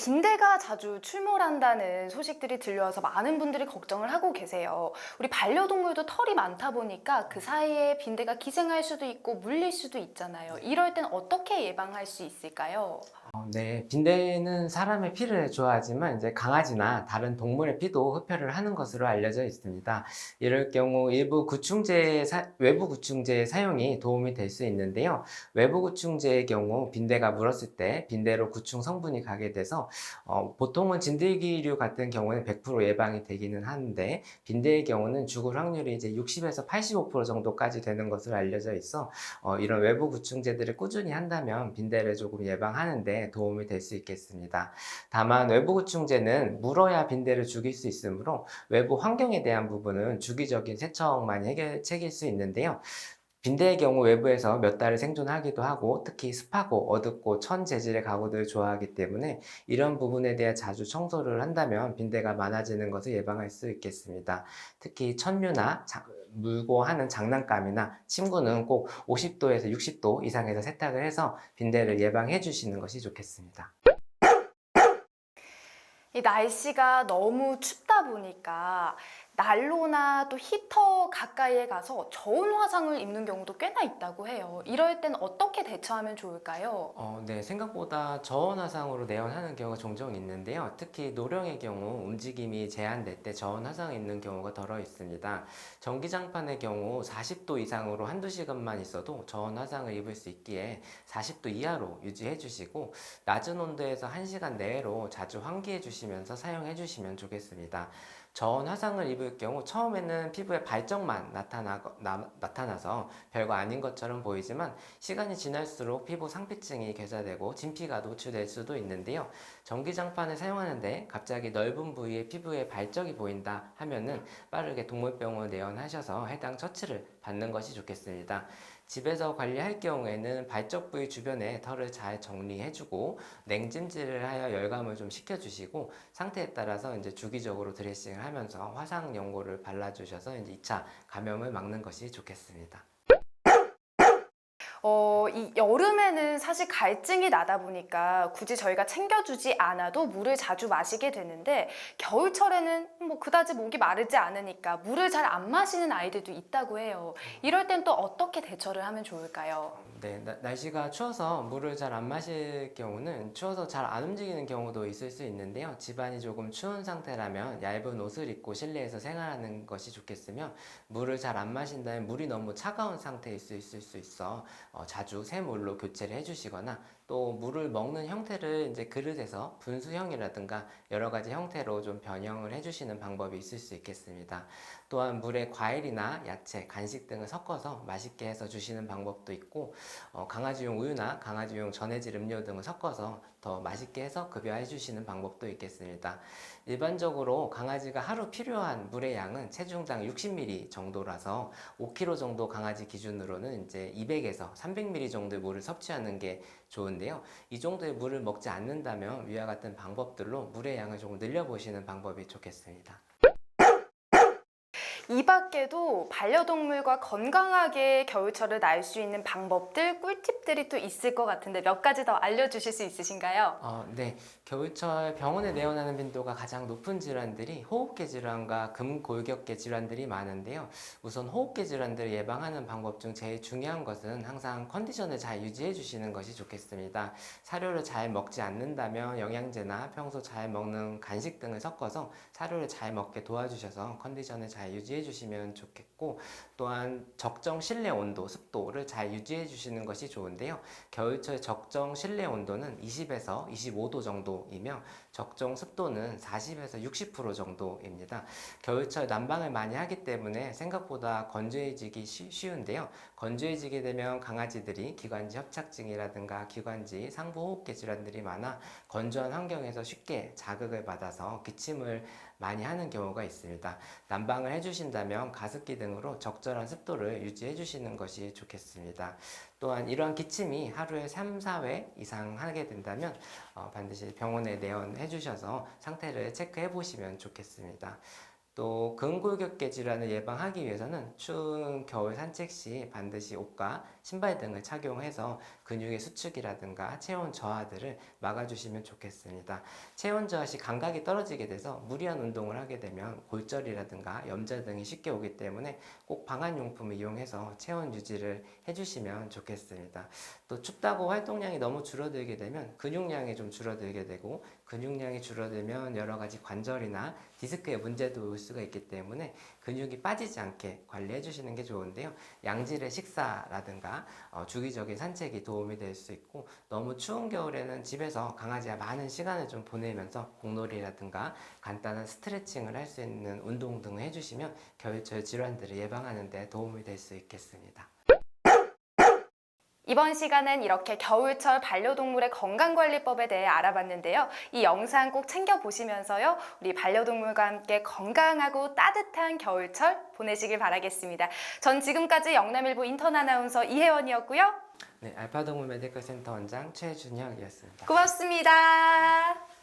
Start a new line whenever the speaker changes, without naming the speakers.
빈대가 자주 출몰한다는 소식들이 들려와서 많은 분들이 걱정을 하고 계세요. 우리 반려동물도 털이 많다 보니까 그 사이에 빈대가 기생할 수도 있고 물릴 수도 있잖아요. 이럴 땐 어떻게 예방할 수 있을까요?
네. 빈대는 사람의 피를 좋아하지만 이제 강아지나 다른 동물의 피도 흡혈을 하는 것으로 알려져 있습니다. 이럴 경우 외부 구충제의 사용이 도움이 될 수 있는데요. 외부 구충제의 경우 빈대가 물었을 때 빈대로 구충 성분이 가게 돼서 보통은 진드기류 같은 경우는 100% 예방이 되기는 하는데 빈대의 경우는 죽을 확률이 이제 60에서 85% 정도까지 되는 것으로 알려져 있어 이런 외부 구충제들을 꾸준히 한다면 빈대를 조금 예방하는 데 도움이 될 수 있겠습니다. 다만 외부 구충제는 물어야 빈대를 죽일 수 있으므로 외부 환경에 대한 부분은 주기적인 세척만이 해결책일 수 있는데요. 빈대의 경우 외부에서 몇 달을 생존하기도 하고 특히 습하고 어둡고 천 재질의 가구들을 좋아하기 때문에 이런 부분에 대해 자주 청소를 한다면 빈대가 많아지는 것을 예방할 수 있겠습니다. 특히 천류나 물고 하는 장난감이나 침구는 꼭 50도에서 60도 이상에서 세탁을 해서 빈대를 예방해 주시는 것이 좋겠습니다.
이 날씨가 너무 춥다 보니까 난로나 또 히터 가까이에 가서 저온 화상을 입는 경우도 꽤나 있다고 해요. 이럴 땐 어떻게 대처하면 좋을까요?
네, 생각보다 저온 화상으로 내원하는 경우가 종종 있는데요. 특히 노령의 경우 움직임이 제한될 때 저온 화상이 있는 경우가 덜어 있습니다. 전기장판의 경우 40도 이상으로 한두 시간만 있어도 저온 화상을 입을 수 있기에 40도 이하로 유지해 주시고 낮은 온도에서 1시간 내로 자주 환기해 주시면서 사용해 주시면 좋겠습니다. 저온 화상을 입을 경우 처음에는 피부에 발적만 나타나서 별거 아닌 것처럼 보이지만 시간이 지날수록 피부 상피증이 괴사되고 진피가 노출될 수도 있는데요. 전기장판을 사용하는데 갑자기 넓은 부위에 피부에 발적이 보인다 하면은 빠르게 동물병원을 내원하셔서 해당 처치를 받는 것이 좋겠습니다. 집에서 관리할 경우에는 발적 부위 주변에 털을 잘 정리해주고 냉찜질을 하여 열감을 좀 식혀주시고 상태에 따라서 이제 주기적으로 드레싱을 하면서 화상 연고를 발라주셔서 이제 2차 감염을 막는 것이 좋겠습니다.
이 여름에는 사실 갈증이 나다 보니까 굳이 저희가 챙겨주지 않아도 물을 자주 마시게 되는데 겨울철에는 뭐 그다지 목이 마르지 않으니까 물을 잘 안 마시는 아이들도 있다고 해요. 이럴 땐 또 어떻게 대처를 하면 좋을까요?
네, 날씨가 추워서 물을 잘 안 마실 경우는 추워서 잘 안 움직이는 경우도 있을 수 있는데요. 집안이 조금 추운 상태라면 얇은 옷을 입고 실내에서 생활하는 것이 좋겠으며 물을 잘 안 마신다면 물이 너무 차가운 상태에 있을 수 있어 자주 새 물로 교체를 해주시거나 또 물을 먹는 형태를 이제 그릇에서 분수형이라든가 여러 가지 형태로 좀 변형을 해주시는 방법이 있을 수 있겠습니다. 또한 물에 과일이나 야채, 간식 등을 섞어서 맛있게 해서 주시는 방법도 있고 강아지용 우유나 강아지용 전해질 음료 등을 섞어서 더 맛있게 해서 급여해 주시는 방법도 있겠습니다. 일반적으로 강아지가 하루 필요한 물의 양은 체중당 60ml 정도라서 5kg 정도 강아지 기준으로는 이제 200에서 300ml 정도의 물을 섭취하는 게 좋은데요. 이 정도의 물을 먹지 않는다면 위와 같은 방법들로 물의 양을 조금 늘려보시는 방법이 좋겠습니다.
이 밖에도 반려동물과 건강하게 겨울철을 날 수 있는 방법들, 꿀팁들이 또 있을 것 같은데 몇 가지 더 알려주실 수 있으신가요?
네. 겨울철 병원에 내원하는 빈도가 가장 높은 질환들이 호흡기 질환과 금골격계 질환들이 많은데요. 우선 호흡기 질환들을 예방하는 방법 중 제일 중요한 것은 항상 컨디션을 잘 유지해 주시는 것이 좋겠습니다. 사료를 잘 먹지 않는다면 영양제나 평소 잘 먹는 간식 등을 섞어서 사료를 잘 먹게 도와주셔서 컨디션을 잘 유지해 주시면 좋겠고 또한 적정 실내 온도, 습도를 잘 유지해 주시는 것이 좋은데요. 겨울철 적정 실내 온도는 20에서 25도 정도이며 적정 습도는 40에서 60% 정도입니다. 겨울철 난방을 많이 하기 때문에 생각보다 건조해지기 쉬운데요. 건조해지게 되면 강아지들이 기관지 협착증이라든가 기관지 상부호흡기 질환들이 많아 건조한 환경에서 쉽게 자극을 받아서 기침을 많이 하는 경우가 있습니다. 난방을 해주신다면 가습기 등으로 적절한 습도를 유지해 주시는 것이 좋겠습니다. 또한 이러한 기침이 하루에 3, 4회 이상 하게 된다면 반드시 병원에 내원해 주셔서 상태를 체크해 보시면 좋겠습니다. 또 근골격계 질환을 예방하기 위해서는 추운 겨울 산책 시 반드시 옷과 신발 등을 착용해서 근육의 수축이라든가 체온 저하들을 막아주시면 좋겠습니다. 체온 저하 시 감각이 떨어지게 돼서 무리한 운동을 하게 되면 골절이라든가 염좌 등이 쉽게 오기 때문에 꼭 방한용품을 이용해서 체온 유지를 해주시면 좋겠습니다. 또 춥다고 활동량이 너무 줄어들게 되면 근육량이 좀 줄어들게 되고, 근육량이 줄어들면 여러 가지 관절이나 디스크에 문제도 올 수가 있기 때문에 근육이 빠지지 않게 관리해 주시는 게 좋은데요. 양질의 식사라든가 주기적인 산책이 도움이 될 수 있고, 너무 추운 겨울에는 집에서 강아지와 많은 시간을 좀 보내면서 공놀이라든가 간단한 스트레칭을 할 수 있는 운동 등을 해주시면 겨울철 질환들을 예방하는 데 도움이 될 수 있겠습니다.
이번 시간은 이렇게 겨울철 반려동물의 건강관리법에 대해 알아봤는데요. 이 영상 꼭 챙겨보시면서요, 우리 반려동물과 함께 건강하고 따뜻한 겨울철 보내시길 바라겠습니다. 전 지금까지 영남일보 인턴 아나운서 이혜원이었고요.
네, 알파동물 메디컬 센터 원장 최준혁이었습니다.
고맙습니다.